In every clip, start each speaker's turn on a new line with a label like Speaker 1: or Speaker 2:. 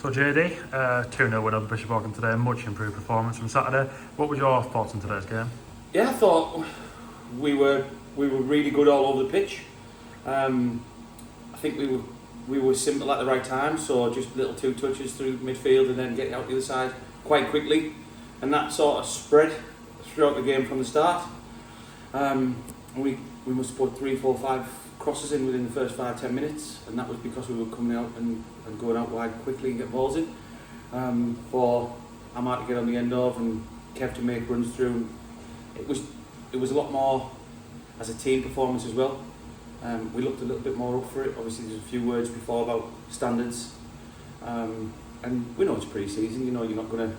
Speaker 1: So JD, 2-0 win over Bishop Auckland today, much improved performance from Saturday. What were your thoughts on today's game?
Speaker 2: Yeah, I thought we were really good all over the pitch. I think we were simple at the right time, so just little two touches through midfield and then getting out the other side quite quickly, and that sort of spread throughout the game from the start. We must have put 3, 4, 5 crosses in within the first 5-10 minutes, and that was because we were coming out and going out wide quickly and get balls in for Amar to get on the end of and Kev to make runs through. It was a lot more as a team performance as well. We looked a little bit more up for it. Obviously there's a few words before about standards, and we know it's pre-season, you know you're not going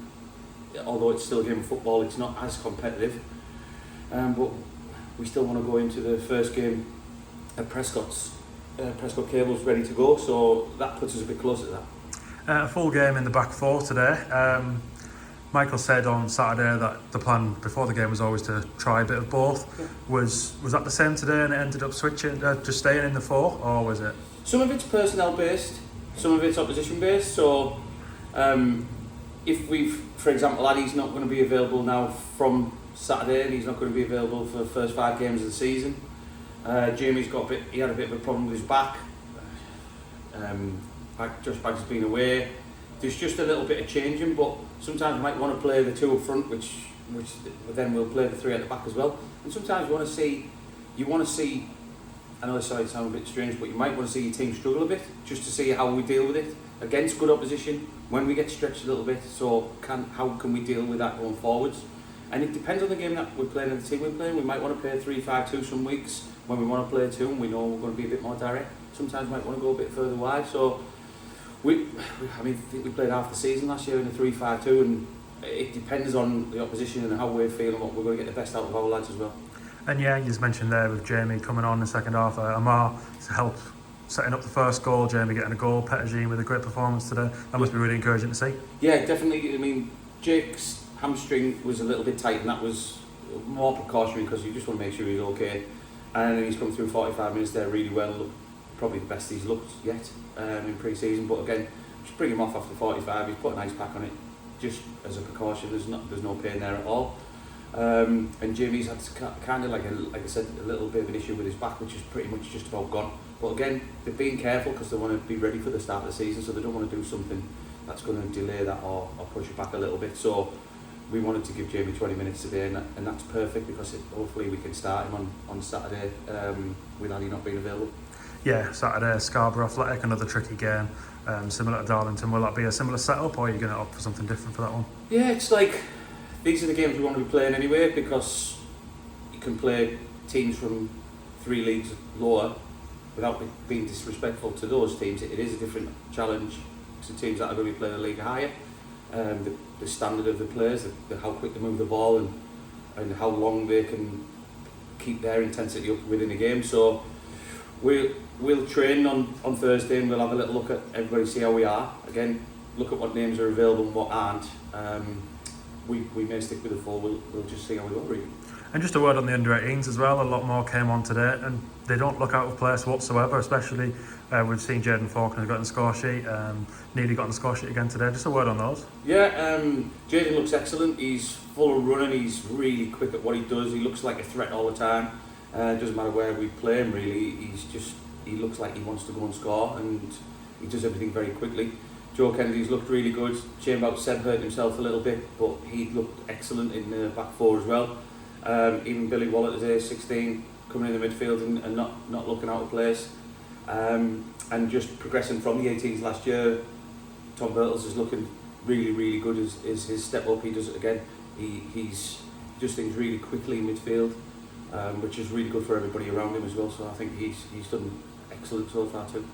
Speaker 2: to, although it's still a game of football, it's not as competitive, but we still want to go into the first game at Prescott Cable's ready to go, so that puts us a bit closer to that.
Speaker 1: A full game in the back four today. Michael said on Saturday that the plan before the game was always to try a bit of both.
Speaker 2: Yeah.
Speaker 1: Was that the same today and it ended up switching, just staying in the four, or was it?
Speaker 2: Some of it's personnel based, some of it's opposition based, so if for example, Addy's not going to be available now from Saturday and he's not going to be available for the first 5 games of the season. Jamie's he had a bit of a problem with his back. Josh Briggs has been away. There's just a little bit of changing, but sometimes we might want to play the 2 up front, which then we'll play the 3 at the back as well. And sometimes you want to see, I know this sounds a bit strange, but you might want to see your team struggle a bit, just to see how we deal with it against good opposition, when we get stretched a little bit, so how can we deal with that going forwards. And it depends on the game that we're playing and the team we're playing. We might want to play 3-5-2 some weeks when we want to play 2 and we know we're going to be a bit more direct. Sometimes we might want to go a bit further wide. So I think we played half the season last year in a 3-5-2, and it depends on the opposition and how we're feeling, what we're going to get the best out of our lads as well.
Speaker 1: And yeah, you just mentioned there with Jamie coming on in the second half, Amar to help setting up the first goal, Jamie getting a goal, Pettigene with a great performance today. That must be really encouraging to see.
Speaker 2: Yeah, definitely. I mean, Jake's hamstring was a little bit tight, and that was more precautionary because you just want to make sure he's okay. And he's come through 45 minutes there really well, probably the best he's looked yet in pre-season. But again, just bring him off after 45. He's put an ice pack on it just as a precaution. There's no pain there at all. And Jamie's had kind of like I said, a little bit of an issue with his back, which is pretty much just about gone. But again, they're being careful because they want to be ready for the start of the season, so they don't want to do something that's going to delay that or push it back a little bit. So we wanted to give Jamie 20 minutes today, and that's perfect because hopefully we can start him on Saturday with Addy not being available.
Speaker 1: Yeah, Saturday, Scarborough Athletic, another tricky game, similar to Darlington. Will that be a similar setup, or are you going to opt for something different for that one?
Speaker 2: Yeah, it's like these are the games we want to be playing anyway, because you can play teams from 3 leagues lower without being disrespectful to those teams. It is a different challenge to teams that are going to be playing a league higher. The standard of the players, how quick they move the ball, and how long they can keep their intensity up within a game. So we'll train on Thursday, and we'll have a little look at everybody, see how we are. Again, look at what names are available and what aren't. We may stick with the 4. We'll just see how we go, really.
Speaker 1: And just a word on the under-18s as well. A lot more came on today, and they don't look out of place whatsoever. Especially we've seen Jaden Faulkner got on the score sheet, Neely got on the score sheet again today. Just a word on those.
Speaker 2: Yeah, Jaden looks excellent. He's full of running. He's really quick at what he does. He looks like a threat all the time. It doesn't matter where we play him, really. He looks like he wants to go and score, and he does everything very quickly. Joe Kennedy's looked really good. Shame about Seb hurt himself a little bit, but he looked excellent in the back 4 as well. Even Billy Wallet at age 16 coming in the midfield and not looking out of place, and just progressing from the 18s last year. Tom Birtles is looking really, really good as his step up. He does it again. He's does things really quickly in midfield, which is really good for everybody around him as well. So I think he's done excellent so far too.